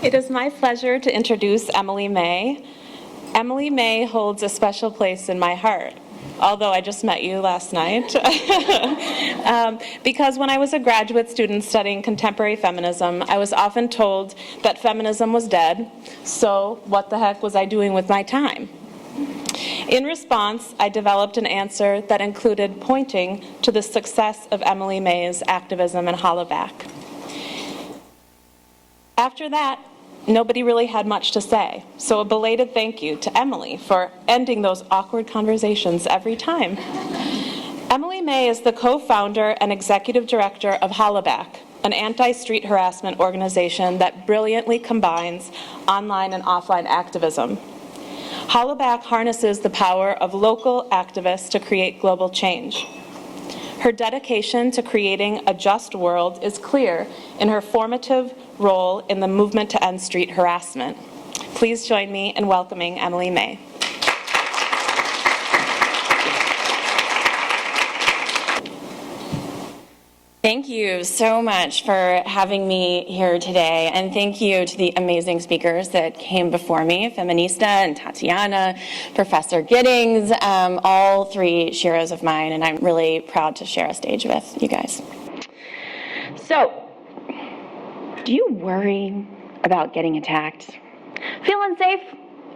It is my pleasure to introduce Emily May. Emily May holds a special place in my heart, although I just met you last night. Because when I was a graduate student studying contemporary feminism, I was often told that feminism was dead, so what the heck was I doing with my time? In response, I developed an answer that included pointing to the success of Emily May's activism in Hollaback. After that, nobody really had much to say, so a belated thank you to Emily for ending those awkward conversations every time. Emily May is the co-founder and executive director of Hollaback, an anti-street harassment organization that brilliantly combines online and offline activism. Hollaback harnesses the power of local activists to create global change. Her dedication to creating a just world is clear in her formative role in the movement to end street harassment. Please join me in welcoming Emily May. Thank you so much for having me here today, and thank you to the amazing speakers that came before me, Feminista and Tatiana, Professor Giddings, all three sheroes of mine, and I'm really proud to share a stage with you guys. So, do you worry about getting attacked? Feel unsafe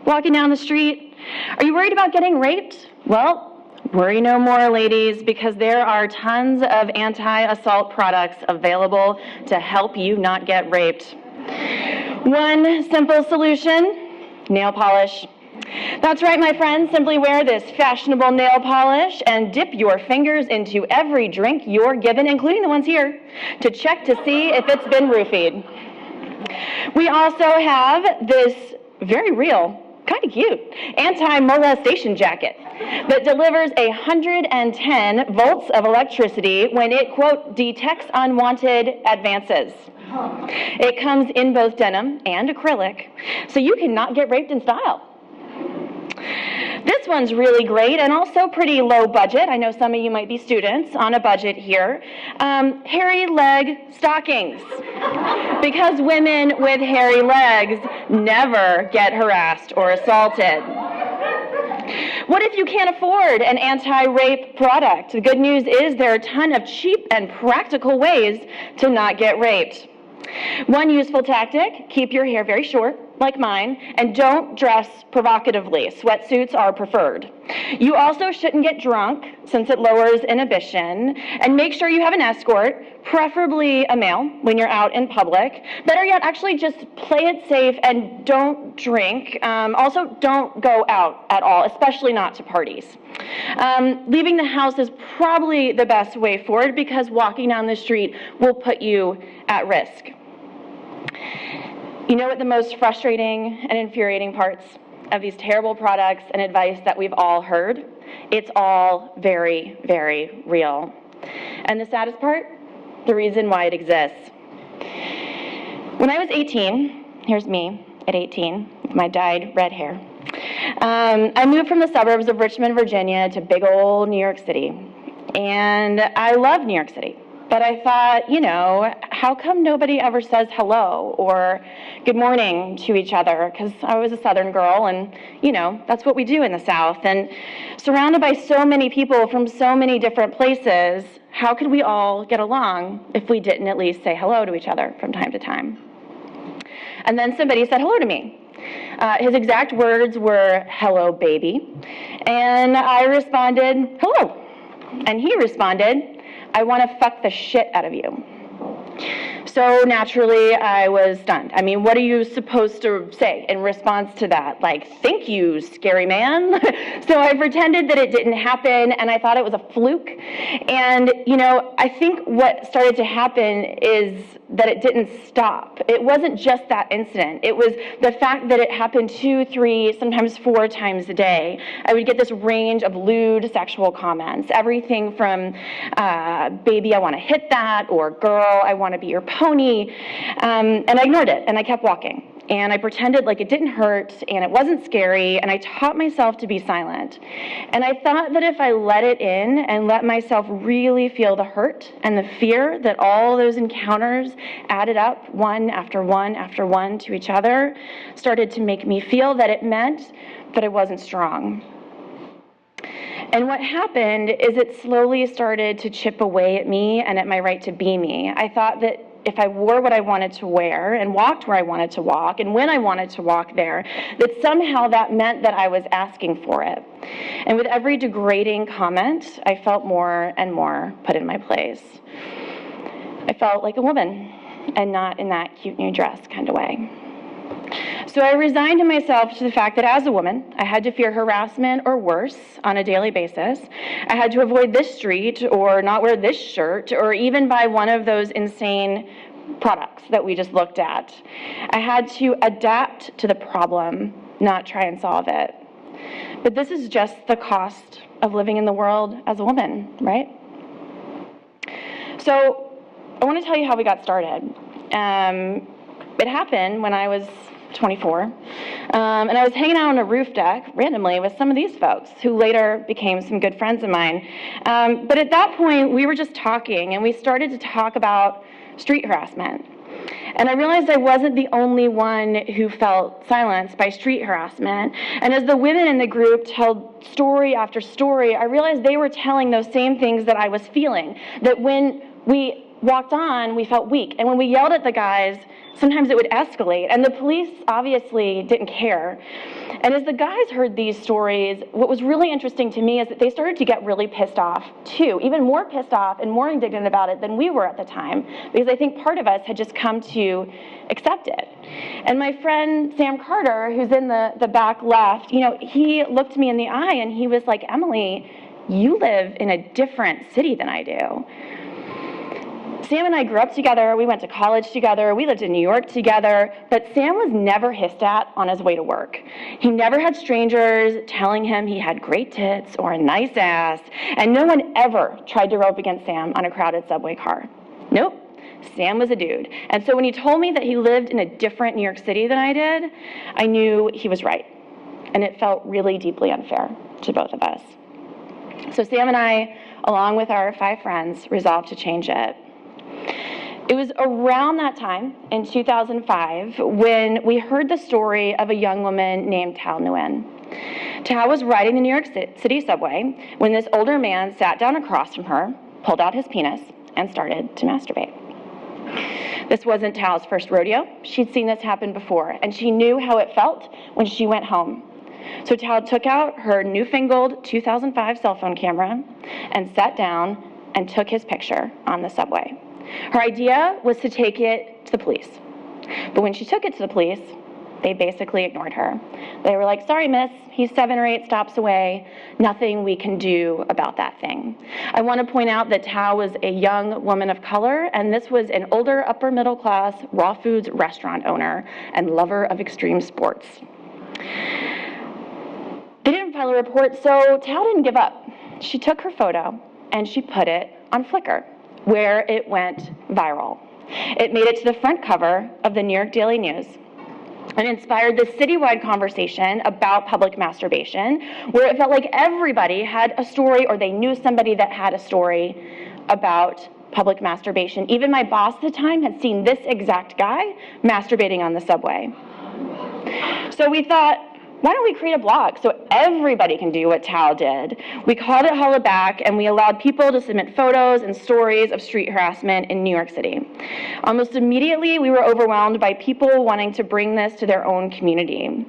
walking down the street? Are you worried about getting raped? Well, worry no more, ladies, because there are tons of anti-assault products available to help you not get raped. One simple solution, nail polish. That's right, my friends, simply wear this fashionable nail polish and dip your fingers into every drink you're given, including the ones here, to check to see if it's been roofied. We also have this very real, kind of cute, anti-molestation jacket that delivers 110 volts of electricity when it, quote, detects unwanted advances. It comes in both denim and acrylic, so you cannot get raped in style. This one's really great and also pretty low budget. I know some of you might be students on a budget here. Hairy leg stockings. Because women with hairy legs never get harassed or assaulted. What if you can't afford an anti-rape product? The good news is there are a ton of cheap and practical ways to not get raped. One useful tactic, keep your hair very short, like mine, and don't dress provocatively. Sweatsuits are preferred. You also shouldn't get drunk, since it lowers inhibition, and make sure you have an escort, preferably a male, when you're out in public. Better yet, actually just play it safe and don't drink. Also, don't go out at all, especially not to parties. Leaving the house is probably the best way forward because walking down the street will put you at risk. You know what the most frustrating and infuriating parts of these terrible products and advice that we've all heard? It's all very, very real. And the saddest part? The reason why it exists. When I was 18, here's me at 18, with my dyed red hair, I moved from the suburbs of Richmond, Virginia to big old New York City. And I love New York City. But I thought, you know, how come nobody ever says hello or good morning to each other? Because I was a Southern girl and, you know, that's what we do in the South. And surrounded by so many people from so many different places, how could we all get along if we didn't at least say hello to each other from time to time? And then somebody said hello to me. His exact words were, "Hello, baby." And I responded, "Hello." And he responded, "I want to fuck the shit out of you." So naturally, I was stunned. I mean, what are you supposed to say in response to that? Like, "Thank you, scary man." So I pretended that it didn't happen, and I thought it was a fluke. And, you know, I think what started to happen is that it didn't stop. It wasn't just that incident. It was the fact that it happened 2, 3, sometimes 4 times a day. I would get this range of lewd sexual comments, everything from, "Baby, I want to hit that," or "Girl, I want to be your pony," and I ignored it, and I kept walking. and I pretended like it didn't hurt and it wasn't scary, and I taught myself to be silent. And I thought that if I let it in and let myself really feel the hurt and the fear that all those encounters added up one after one after one to each other started to make me feel, that it meant that I wasn't strong. And what happened is it slowly started to chip away at me and at my right to be me. I thought that if I wore what I wanted to wear and walked where I wanted to walk and when I wanted to walk there, that somehow that meant that I was asking for it. And with every degrading comment, I felt more and more put in my place. I felt like a woman and not in that cute new dress kind of way. So I resigned myself to the fact that as a woman, I had to fear harassment or worse on a daily basis. I had to avoid this street or not wear this shirt or even buy one of those insane products that we just looked at. I had to adapt to the problem, not try and solve it. But this is just the cost of living in the world as a woman, right? So I want to tell you how we got started. It happened when I was 24, and I was hanging out on a roof deck randomly with some of these folks who later became some good friends of mine. But at that point, we were just talking, and we started to talk about street harassment. And I realized I wasn't the only one who felt silenced by street harassment. And as the women in the group told story after story, I realized they were telling those same things that I was feeling, that when we walked on, we felt weak. And when we yelled at the guys, sometimes it would escalate. And the police obviously didn't care. And as the guys heard these stories, what was really interesting to me is that they started to get really pissed off too, even more pissed off and more indignant about it than we were at the time, because I think part of us had just come to accept it. And my friend Sam Carter, who's in the back left, he looked me in the eye and he was like, "Emily, you live in a different city than I do." Sam and I grew up together, we went to college together, we lived in New York together, but Sam was never hissed at on his way to work. He never had strangers telling him he had great tits or a nice ass, and no one ever tried to rope against Sam on a crowded subway car. Nope, Sam was a dude. And so when he told me that he lived in a different New York City than I did, I knew he was right. And it felt really deeply unfair to both of us. So Sam and I, along with our 5 friends, resolved to change it. It was around that time, in 2005, when we heard the story of a young woman named Tal Nguyen. Tal was riding the New York City subway when this older man sat down across from her, pulled out his penis, and started to masturbate. This wasn't Tal's first rodeo. She'd seen this happen before, and she knew how it felt when she went home. So Tal took out her newfangled 2005 cell phone camera and sat down and took his picture on the subway. Her idea was to take it to the police. But when she took it to the police, they basically ignored her. They were like, "Sorry, miss, he's 7 or 8 stops away. Nothing we can do about that thing." I want to point out that Tal was a young woman of color, and this was an older, upper middle class, raw foods restaurant owner and lover of extreme sports. They didn't file a report, so Tal didn't give up. She took her photo and she put it on Flickr, where it went viral. It made it to the front cover of the New York Daily News and inspired this citywide conversation about public masturbation, where it felt like everybody had a story or they knew somebody that had a story about public masturbation. Even my boss at the time had seen this exact guy masturbating on the subway. So we thought, why don't we create a blog so everybody can do what Tal did? We called it Hollaback, and we allowed people to submit photos and stories of street harassment in New York City. Almost immediately, we were overwhelmed by people wanting to bring this to their own community.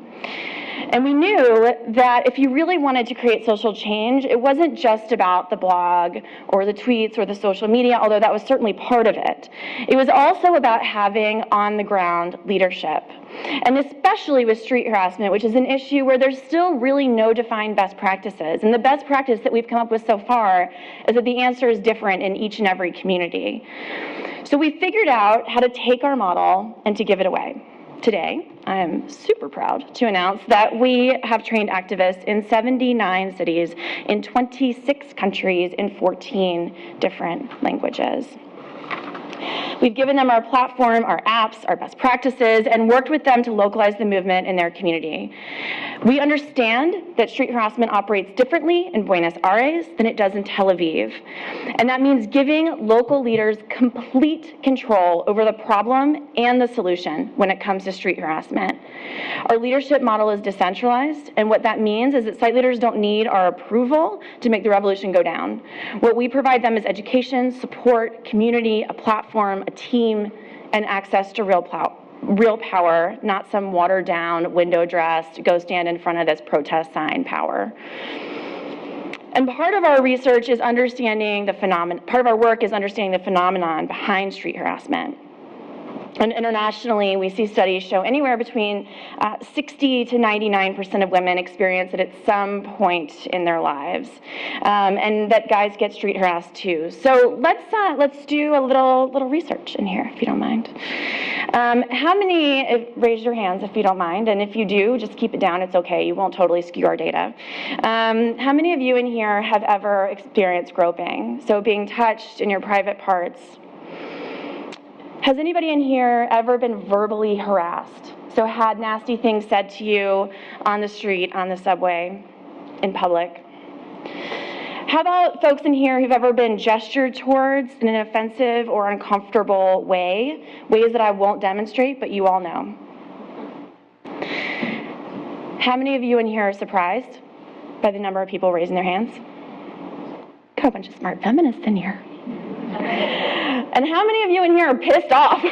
And we knew that if you really wanted to create social change, it wasn't just about the blog or the tweets or the social media, although that was certainly part of it. It was also about having on-the-ground leadership. And especially with street harassment, which is an issue where there's still really no defined best practices. And the best practice that we've come up with so far is that the answer is different in each and every community. So we figured out how to take our model and to give it away. Today, I am super proud to announce that we have trained activists in 79 cities, in 26 countries, in 14 different languages. We've given them our platform, our apps, our best practices, and worked with them to localize the movement in their community. We understand that street harassment operates differently in Buenos Aires than it does in Tel Aviv. And that means giving local leaders complete control over the problem and the solution when it comes to street harassment. Our leadership model is decentralized, and what that means is that site leaders don't need our approval to make the revolution go down. What we provide them is education, support, community, a platform, a team, and access to real power, not some watered down, window dressed, go stand in front of this protest sign power. And part of our research is understanding the phenomenon, part of our work is understanding the phenomenon behind street harassment. And internationally, we see studies show anywhere between 60 to 99% of women experience it at some point in their lives, and that guys get street harassed too. So let's do a little research in here, if you don't mind. How many, raise your hands if you don't mind, and if you do, just keep it down, it's okay, you won't totally skew our data. How many of you in here have ever experienced groping? So being touched in your private parts. Has anybody in here ever been verbally harassed? So had nasty things said to you on the street, on the subway, in public? How about folks in here who've ever been gestured towards in an offensive or uncomfortable way, ways that I won't demonstrate, but you all know? How many of you in here are surprised by the number of people raising their hands? Got a bunch of smart feminists in here. And how many of you in here are pissed off?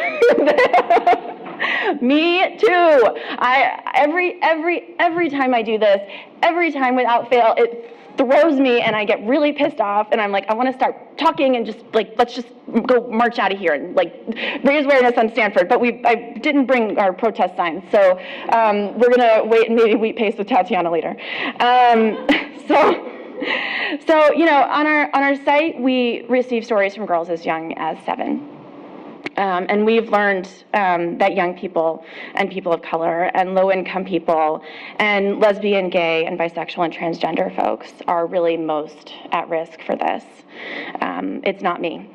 Me too. Every time I do this, every time without fail, it throws me and I get really pissed off and I'm like, I want to start talking and just like, let's just go march out of here and like raise awareness on Stanford. But I didn't bring our protest signs, so we're gonna wait and maybe wheat paste with Tatiana later. So, you know, on our site, we receive stories from girls as young as 7. And we've learned that young people and people of color and low-income people and lesbian, gay, and bisexual and transgender folks are really most at risk for this. It's not me.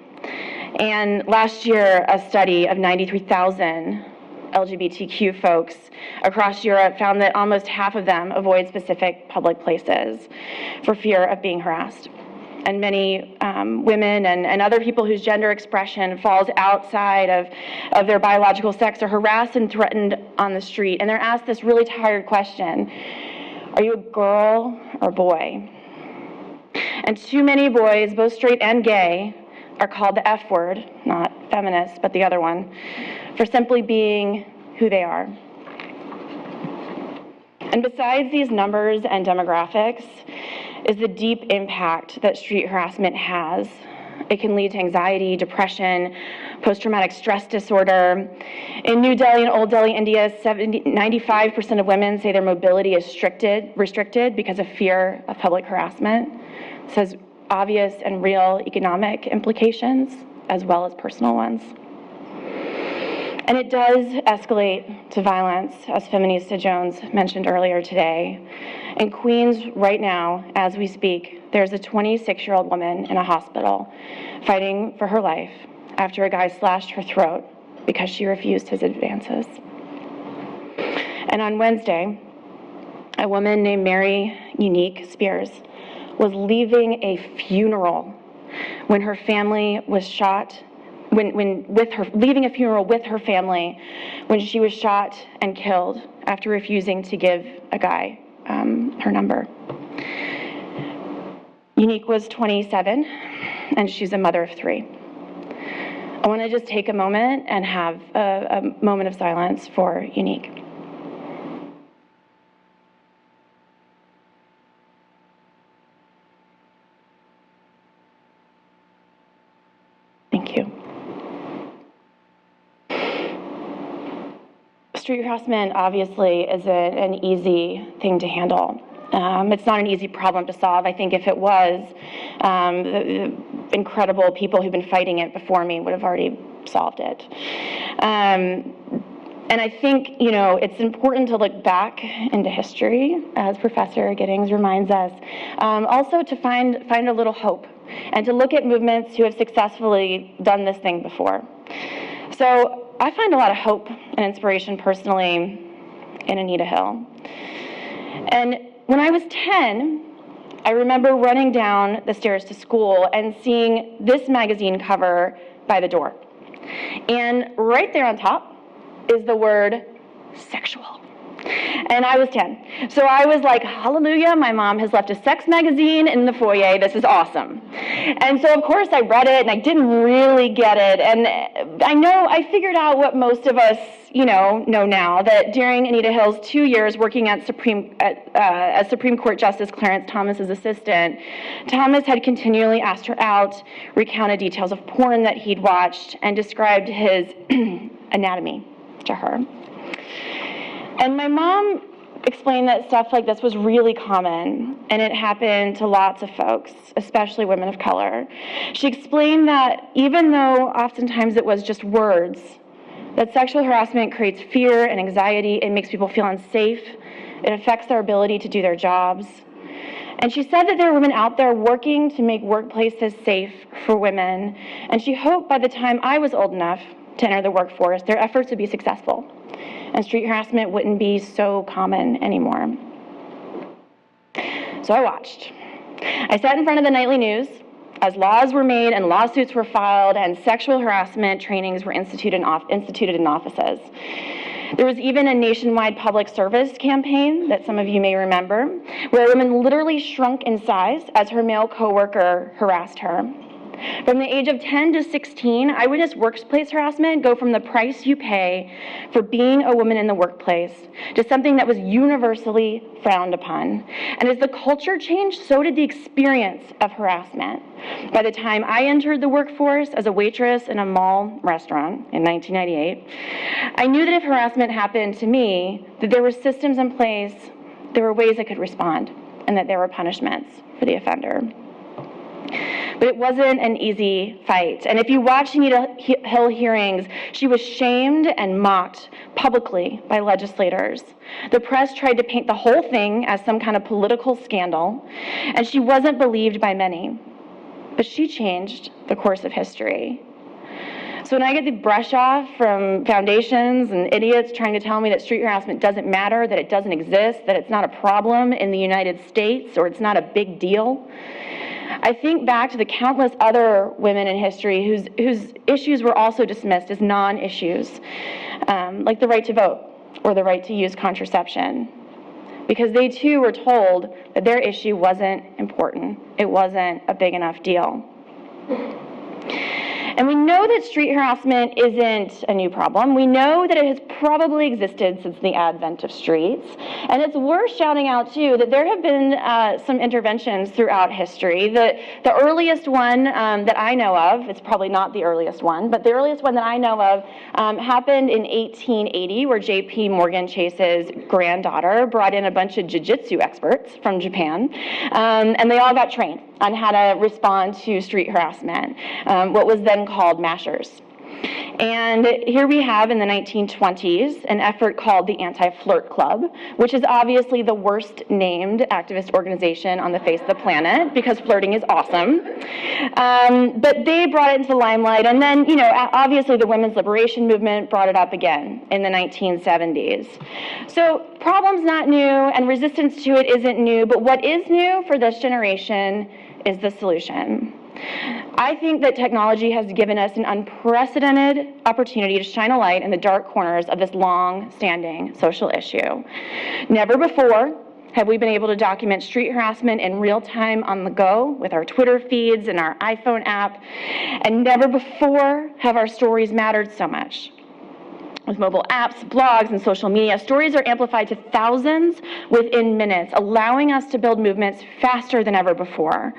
And last year, a study of 93,000 LGBTQ folks across Europe found that almost half of them avoid specific public places for fear of being harassed. And many women and other people whose gender expression falls outside of their biological sex are harassed and threatened on the street. And they're asked this really tired question: are you a girl or boy? And too many boys, both straight and gay, are called the F word, not feminist, but the other one, for simply being who they are. And besides these numbers and demographics is the deep impact that street harassment has. It can lead to anxiety, depression, post-traumatic stress disorder. In New Delhi and Old Delhi, India, 95% of women say their mobility is restricted because of fear of public harassment. This has obvious and real economic implications as well as personal ones. And it does escalate to violence, as Feminista Jones mentioned earlier today. In Queens, right now, as we speak, there's a 26-year-old woman in a hospital fighting for her life after a guy slashed her throat because she refused his advances. And on Wednesday, a woman named Mary Unique Spears was leaving a funeral when her family was shot, leaving a funeral with her family when she was shot and killed after refusing to give a guy her number. Unique was 27, and she's a mother of 3. I want to just take a moment and have a moment of silence for Unique. Thank you. Street harassment obviously isn't an easy thing to handle. It's not an easy problem to solve. I think if it was, the incredible people who've been fighting it before me would have already solved it. And I think, you know, it's important to look back into history, as Professor Giddings reminds us, also to find a little hope. and to look at movements who have successfully done this thing before. So I find a lot of hope and inspiration personally in Anita Hill. And when I was 10, I remember running down the stairs to school and seeing this magazine cover by the door. And right there on top is the word sexual. And I was 10. So I was like, hallelujah, my mom has left a sex magazine in the foyer. This is awesome. And so, of course, I read it, and I didn't really get it. And I figured out what most of us, know now, that during Anita Hill's 2 years working as Supreme Court Justice Clarence Thomas's assistant, Thomas had continually asked her out, recounted details of porn that he'd watched, and described his anatomy to her. And my mom explained that stuff like this was really common, and it happened to lots of folks, especially women of color. She explained that even though oftentimes it was just words, that sexual harassment creates fear and anxiety, it makes people feel unsafe, it affects their ability to do their jobs. And she said that there are women out there working to make workplaces safe for women, and she hoped by the time I was old enough to enter the workforce, their efforts would be successful, and street harassment wouldn't be so common anymore. So I watched. I sat in front of the nightly news as laws were made and lawsuits were filed and sexual harassment trainings were instituted in offices. There was even a nationwide public service campaign that some of you may remember, where a woman literally shrunk in size as her male coworker harassed her. From the age of 10 to 16, I witnessed workplace harassment go from the price you pay for being a woman in the workplace to something that was universally frowned upon. And as the culture changed, so did the experience of harassment. By the time I entered the workforce as a waitress in a mall restaurant in 1998, I knew that if harassment happened to me, that there were systems in place, there were ways I could respond, and that there were punishments for the offender. But it wasn't an easy fight. And if you watch Anita Hill hearings, she was shamed and mocked publicly by legislators. The press tried to paint the whole thing as some kind of political scandal, and she wasn't believed by many. But she changed the course of history. So when I get the brush off from foundations and idiots trying to tell me that street harassment doesn't matter, that it doesn't exist, that it's not a problem in the United States, or it's not a big deal, I think back to the countless other women in history whose issues were also dismissed as non-issues, like the right to vote or the right to use contraception, because they too were told that their issue wasn't important. It wasn't a big enough deal. And we know that street harassment isn't a new problem. We know that it has probably existed since the advent of streets. And it's worth shouting out, too, that there have been some interventions throughout history. The earliest one that I know of, it's probably not the earliest one, but the earliest one that I know of happened in 1880, where J.P. Morgan Chase's granddaughter brought in a bunch of jiu-jitsu experts from Japan, and they all got trained on how to respond to street harassment, what was then called mashers. And here we have in the 1920s an effort called the Anti-Flirt Club, which is obviously the worst named activist organization on the face of the planet, because flirting is awesome. But they brought it into the limelight, and then, obviously the women's liberation movement brought it up again in the 1970s. So problem's not new, and resistance to it isn't new, but what is new for this generation is the solution. I think that technology has given us an unprecedented opportunity to shine a light in the dark corners of this long-standing social issue. Never before have we been able to document street harassment in real time on the go with our Twitter feeds and our iPhone app, and never before have our stories mattered so much. With mobile apps, blogs, and social media, stories are amplified to thousands within minutes, allowing us to build movements faster than ever before.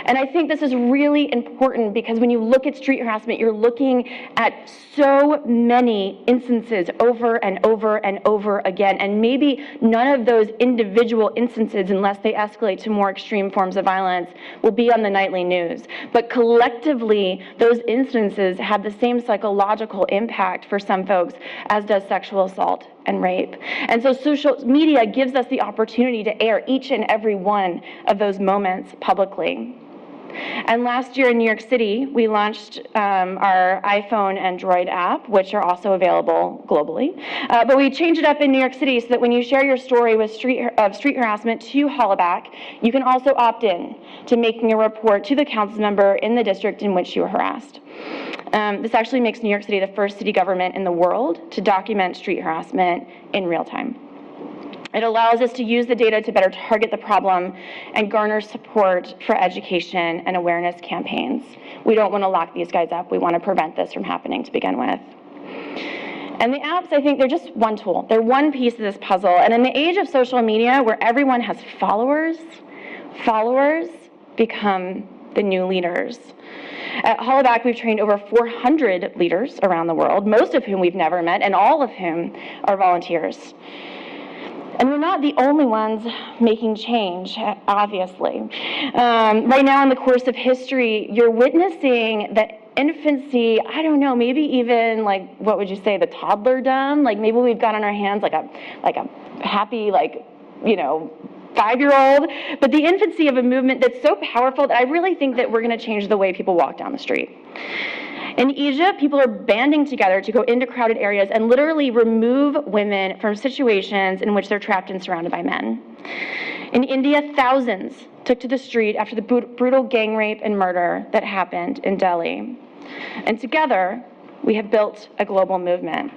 And I think this is really important because when you look at street harassment, you're looking at so many instances over and over and over again. And maybe none of those individual instances, unless they escalate to more extreme forms of violence, will be on the nightly news. But collectively, those instances have the same psychological impact for some folks as does sexual assault and rape. And so social media gives us the opportunity to air each and every one of those moments publicly. And last year in New York City, we launched our iPhone Android app, which are also available globally. But we changed it up in New York City so that when you share your story of street harassment to Hollaback, you can also opt in to making a report to the council member in the district in which you were harassed. This actually makes New York City the first city government in the world to document street harassment in real time. It allows us to use the data to better target the problem and garner support for education and awareness campaigns. We don't want to lock these guys up. We want to prevent this from happening to begin with. And the apps, I think, they're just one tool. They're one piece of this puzzle. And in the age of social media, where everyone has followers become the new leaders. At Hollaback, we've trained over 400 leaders around the world, most of whom we've never met, and all of whom are volunteers. And we're not the only ones making change, obviously. Right now in the course of history, you're witnessing that infancy, I don't know, maybe even like, what would you say, the toddlerdom? Like maybe we've got on our hands like a happy, 5-year-old, but the infancy of a movement that's so powerful that I really think that we're gonna change the way people walk down the street. In Egypt, people are banding together to go into crowded areas and literally remove women from situations in which they're trapped and surrounded by men. In India, thousands took to the street after the brutal gang rape and murder that happened in Delhi. And together, we have built a global movement.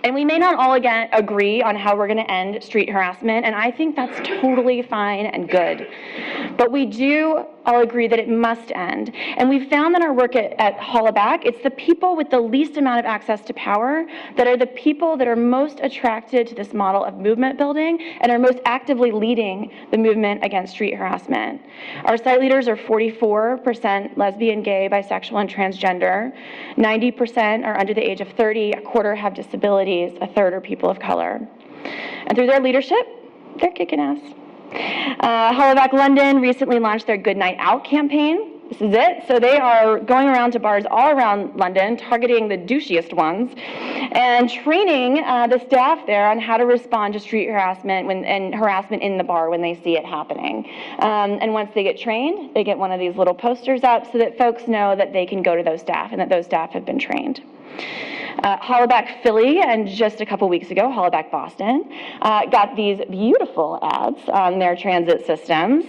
And we may not all again agree on how we're going to end street harassment, and I think that's totally fine and good. But we do all agree that it must end. And we found that our work at Hollaback, it's the people with the least amount of access to power that are the people that are most attracted to this model of movement building and are most actively leading the movement against street harassment. Our site leaders are 44% lesbian, gay, bisexual, and transgender. 90% are under the age of 30, a quarter have disabilities, a third are people of color. And through their leadership, they're kicking ass. Hollaback London recently launched their Good Night Out campaign. This is it. So they are going around to bars all around London, targeting the douchiest ones, and training the staff there on how to respond to street harassment and harassment in the bar when they see it happening. And once they get trained, they get one of these little posters up so that folks know that they can go to those staff and that those staff have been trained. Hollaback Philly, and just a couple weeks ago, Hollaback Boston, got these beautiful ads on their transit systems.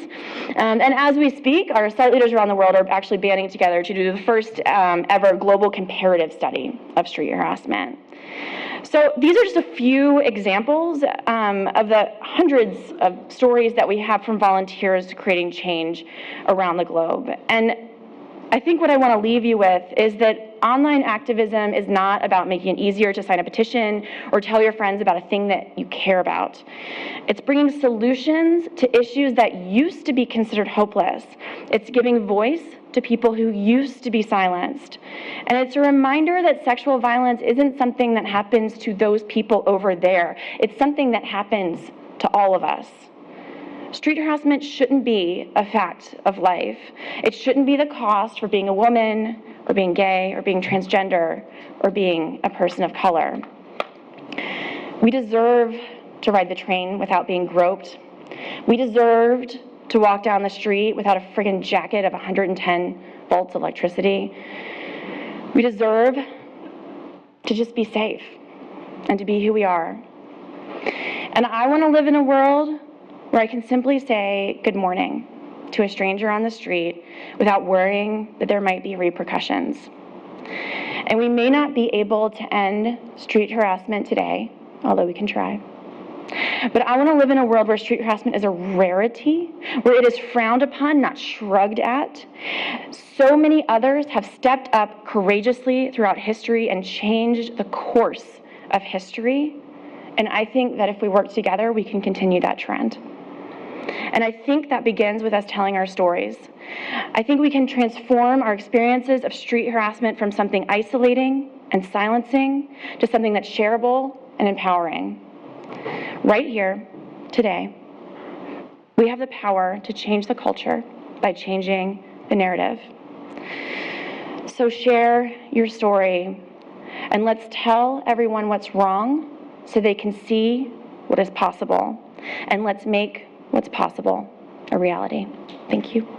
And as we speak, our site leaders around the world are actually banding together to do the first ever global comparative study of street harassment. So these are just a few examples of the hundreds of stories that we have from volunteers creating change around the globe. And I think what I want to leave you with is that online activism is not about making it easier to sign a petition or tell your friends about a thing that you care about. It's bringing solutions to issues that used to be considered hopeless. It's giving voice to people who used to be silenced. And it's a reminder that sexual violence isn't something that happens to those people over there. It's something that happens to all of us. Street harassment shouldn't be a fact of life. It shouldn't be the cost for being a woman, or being gay, or being transgender, or being a person of color. We deserve to ride the train without being groped. We deserved to walk down the street without a friggin' jacket of 110 volts of electricity. We deserve to just be safe and to be who we are. And I want to live in a world where I can simply say good morning to a stranger on the street without worrying that there might be repercussions. And we may not be able to end street harassment today, although we can try. But I want to live in a world where street harassment is a rarity, where it is frowned upon, not shrugged at. So many others have stepped up courageously throughout history and changed the course of history. And I think that if we work together, we can continue that trend. And I think that begins with us telling our stories. I think we can transform our experiences of street harassment from something isolating and silencing to something that's shareable and empowering. Right here, today, we have the power to change the culture by changing the narrative. So share your story, and let's tell everyone what's wrong so they can see what is possible. And let's make what's possible a reality. Thank you.